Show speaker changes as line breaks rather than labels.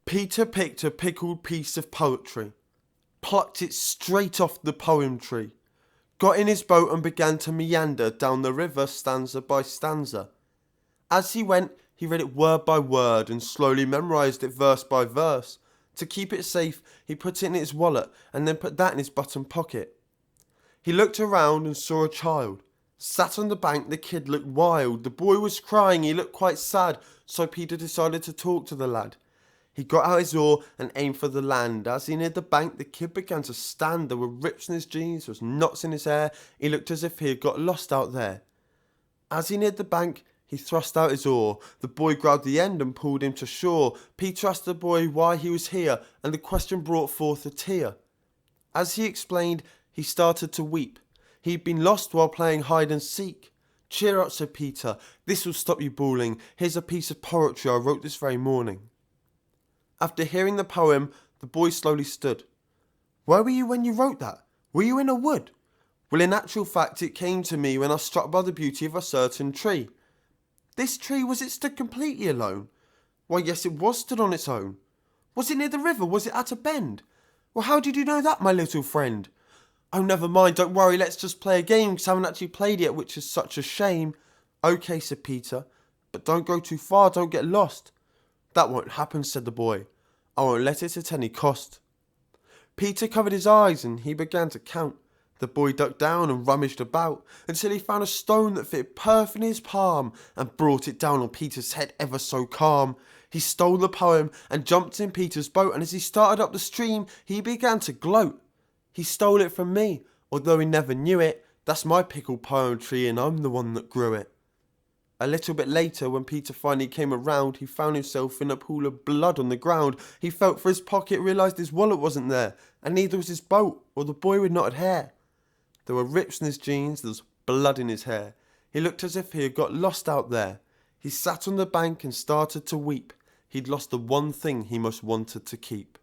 Peter picked a pickled piece of poetry, plucked it straight off the poem tree, got in his boat and began to meander down the river stanza by stanza. As he went, he read it word by word and slowly memorised it verse by verse. To keep it safe, he put it in his wallet and then put that in his button pocket. He looked around and saw a child. Sat on the bank, the kid looked wild. The boy was crying, he looked quite sad, so Peter decided to talk to the lad. He got out his oar and aimed for the land. As he neared the bank, the kid began to stand. There were rips in his jeans, there was knots in his hair. He looked as if he had got lost out there. As he neared the bank, he thrust out his oar. The boy grabbed the end and pulled him to shore. Peter asked the boy why he was here, and the question brought forth a tear. As he explained, he started to weep. He'd been lost while playing hide and seek. Cheer up, said Peter. This will stop you bawling. Here's a piece of poetry I wrote this very morning. After hearing the poem, the boy slowly stood. Where were you when you wrote that? Were you in a wood? Well, in actual fact, it came to me when I was struck by the beauty of a certain tree. This tree, was it stood completely alone? Why, yes, it was stood on its own. Was it near the river? Was it at a bend? Well, how did you know that, my little friend? Oh, never mind, don't worry, let's just play a game, because I haven't actually played yet, which is such a shame. Okay, said Peter, but don't go too far, don't get lost. That won't happen, said the boy. I won't let it at any cost. Peter covered his eyes and he began to count. The boy ducked down and rummaged about until he found a stone that fit perfectly in his palm and brought it down on Peter's head ever so calm. He stole the poem and jumped in Peter's boat, and as he started up the stream, he began to gloat. He stole it from me, although he never knew it. That's my pickled poetry and I'm the one that grew it. A little bit later, when Peter finally came around, he found himself in a pool of blood on the ground. He felt for his pocket, realised his wallet wasn't there, and neither was his boat or the boy with knotted hair. There were rips in his jeans, there was blood in his hair. He looked as if he had got lost out there. He sat on the bank and started to weep. He'd lost the one thing he most wanted to keep.